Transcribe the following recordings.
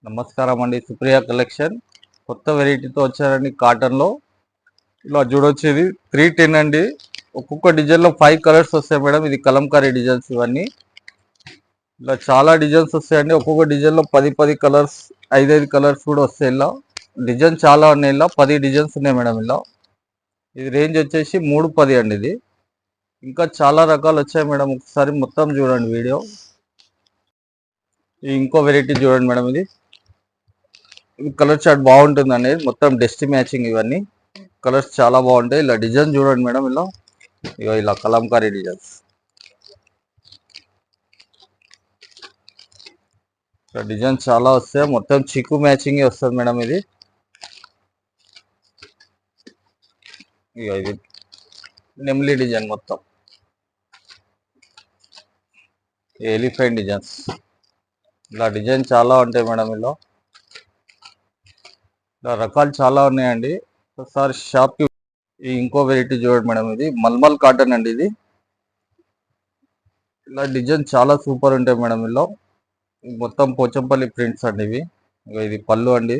నమస్కారం అండి. సుప్రియ కలెక్షన్ కొత్త వెరైటీతో వచ్చారండి. కాటన్లో ఇలా చూడొచ్చు. ఇది 310 అండి. ఒక్కొక్క డిజైన్లో 5 కలర్స్ వస్తాయి మేడం. ఇది కలంకారీ డిజైన్స్ ఇవన్నీ. ఇలా చాలా డిజైన్స్ వస్తాయండి. ఒక్కొక్క డిజైన్లో 10 కలర్స్ 5 కలర్స్ కూడా వస్తాయి. ఇలా డిజైన్ చాలా ఉన్నాయి. ఇలా 10 డిజైన్స్ ఉన్నాయి మేడం. ఇలా ఇది రేంజ్ వచ్చేసి 310 అండి. ఇది ఇంకా చాలా రకాలు వచ్చాయి మేడం. ఒకసారి మొత్తం చూడండి వీడియో. ఇంకో వెరైటీ చూడండి మేడం. ఇది కలర్ చార్ట్ బాగుంటుందండి. మొత్తం డస్ట్ మ్యాచింగ్ ఇవన్నీ కలర్స్ చాలా బాగుంటాయి. ఇలా డిజైన్ చూడండి మేడం. ఇలా కలంకారీ డిజైన్స్. ఇలా డిజైన్ చాలా వస్తాయి. మొత్తం చిక్కు మ్యాచింగ్ వస్తుంది మేడం. ఇది ఇది నెమ్లీ డిజైన్, మొత్తం ఎలిఫెంట్ డిజైన్స్. ఇలా డిజైన్ చాలా ఉంటాయి మేడం. ఇలా రకాలు చాలా ఉన్నాయండి. ఒకసారి షాప్కి ఇంకో వెరైటీ చూడండి మేడం. ఇది మల్మల్ కాటన్ అండి. ఇది ఇలా డిజైన్ చాలా సూపర్ ఉంటాయి మేడం. ఇలా మొత్తం పోచంపల్లి ప్రింట్స్ అండి ఇవి. ఇది పళ్ళు అండి.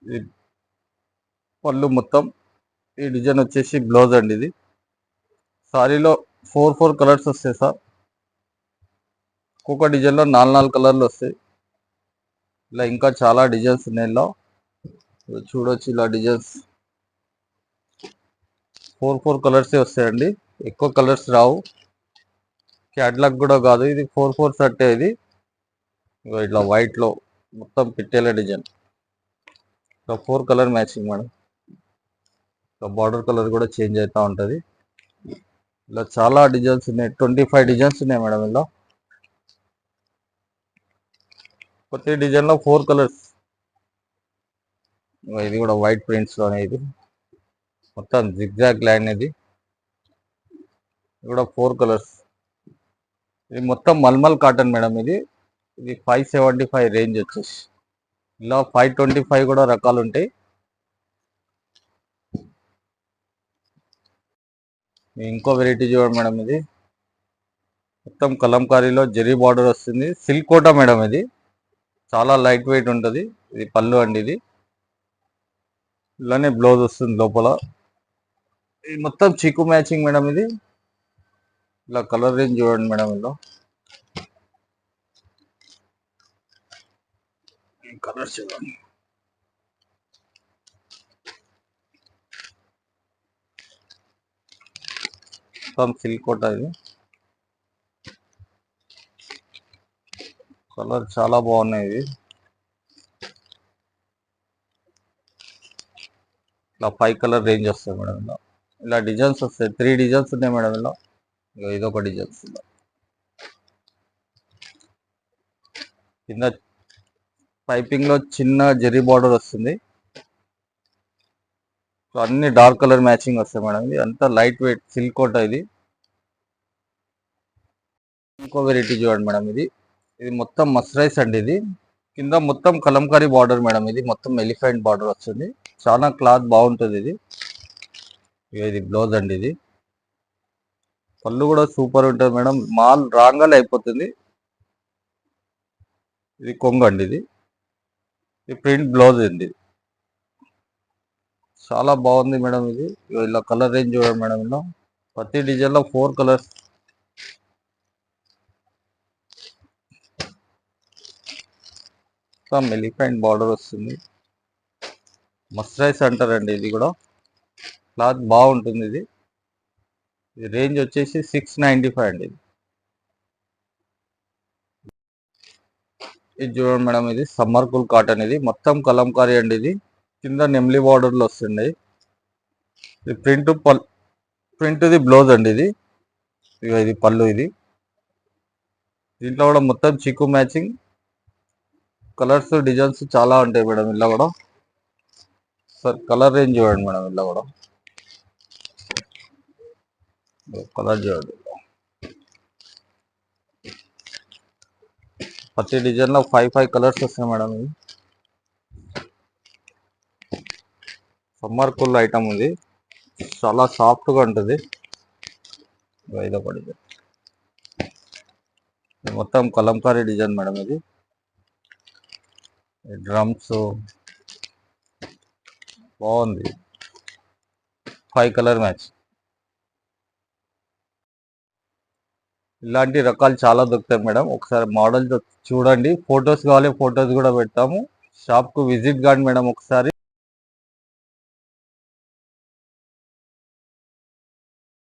ఇది పళ్ళు మొత్తం. ఈ డిజైన్ వచ్చేసి బ్లౌజ్ అండి. ఇది సారీలో 4 కలర్స్ వస్తాయి సార్. ఒక్కొక్క డిజైన్లో 4 కలర్లు వస్తాయి. ఇలా ఇంకా చాలా డిజైన్స్ ఉన్నాయి. ఇలా చూడొచ్చు. ఇలా డిజైన్స్ 4 కలర్సే వస్తాయండి. ఎక్కువ కలర్స్ రావు. క్యాట్లాగ్ కూడా కాదు. ఇది 4 సెట్టే. ఇది ఇట్లా వైట్లో మొత్తం పిట్టేల design. 4 colour matching madam. Border colour కూడా చేంజ్ అవుతూ ఉంటుంది. ఇలా చాలా డిజైన్స్ ఉన్నాయి. 25 డిజైన్స్ ఉన్నాయి మేడం. ఇలా ప్రతి డిజైన్లో 4 కలర్స్. ఇది కూడా వైట్ ప్రింట్స్లోనే. ఇది మొత్తం జిగ్జాగ్ లైన్. ఇది కూడా 4 కలర్స్. ఇది మొత్తం మల్మల్ కాటన్ మేడం. ఇది 575 రేంజ్ వచ్చేసి. ఇలా 525 కూడా రకాలు ఉంటాయి. ఇంకో వెరైటీ చూడండి మేడం. ఇది మొత్తం కలంకారీలో జరీ బార్డర్ వస్తుంది. Silk Kota madam. ఇది చాలా లైట్ వెయిట్ ఉంటుంది. ఇది పళ్ళు అండి. ఇది ఇలానే బ్లౌజ్ వస్తుంది లోపల. ఇది మొత్తం చీకు మ్యాచింగ్ మేడం. ఇది ఇలా కలర్ రేంజ్ చూడండి మేడం. ఇలా కలర్స్ చూడండి. మొత్తం సిల్క్ కోటా. ఇది కలర్ చాలా బాగున్నాయి. ఇది ఇలా 5 కలర్ రేంజ్ వస్తాయి మేడం. ఇలా డిజైన్స్ వస్తాయి. 3 డిజైన్స్ ఉన్నాయి మేడం. ఇలా ఇదొక డిజైన్స్. కింద పైపింగ్ లో చిన్న జరీ బార్డర్ వస్తుంది. అన్ని డార్క్ కలర్ మ్యాచింగ్ వస్తాయి మేడం. ఇది అంతా లైట్ వెయిట్ సిల్క్ కోటా. ఇది ఇంకో వెరైటీ చూడండి మేడం. ఇది మొత్తం మస్రైస్ అండి. ఇది కింద మొత్తం కలంకారీ బార్డర్ మేడం. ఇది మొత్తం ఎలిఫెంట్ బార్డర్ వస్తుంది. చాలా క్లాత్ బాగుంటుంది. ఇది బ్లౌజ్ అండి. ఇది పళ్ళు కూడా సూపర్ ఉంటుంది మేడం. మాల్ రాంగానే అయిపోతుంది. ఇది కొంగు అండి. ఇది ప్రింట్ బ్లౌజ్ అండి. చాలా బాగుంది మేడం. ఇది ఇలా కలర్ రేంజ్ చూడండి మేడం. ఇలా ప్రతి డిజైన్లో 4 కలర్స్. ఎలిఫెంట్ బార్డర్ వస్తుంది. మస్రైస్ అంటారండి. ఇది కూడా క్లాత్ బాగుంటుంది. ఇది రేంజ్ వచ్చేసి 695 అండి. ఇది చూడండి మేడం. ఇది సమ్మర్ కూల్ కాటన్. ఇది మొత్తం కలంకారీ అండి. ఇది కింద నెమ్లీ బార్డర్లు వస్తున్నాయి. ఇది ప్రింట్ బ్లౌజ్ అండి. ఇది పళ్ళు. ఇది దీంట్లో కూడా మొత్తం చిక్కు మ్యాచింగ్ కలర్స్ డిజైన్స్ చాలా ఉంటాయి మేడం. ఇలా కూడా సార్ కలర్ రేంజ్ చూడండి మేడం. ఇలా కూడా కలర్ చూడండి. ప్రతి డిజైన్లో 5 కలర్స్ వస్తాయి మేడం. ఇది సమ్మర్ కూల్ ఐటమ్. ఇది చాలా సాఫ్ట్గా ఉంటుంది. ఇదొక డిజైన్. మొత్తం కలంకారీ డిజైన్ మేడం. ఇది డ్రమ్స్ బాగుంది, 5 కలర్ మ్యాచ్. ఇలాంటి రకాలు చాలా దొరుకుతాయి మేడం. ఒకసారి మోడల్ చూడండి, ఫొటోస్ కావాలి ఫొటోస్ కూడా పెడతాము. షాప్కు విజిట్ కాండి మేడం ఒకసారి.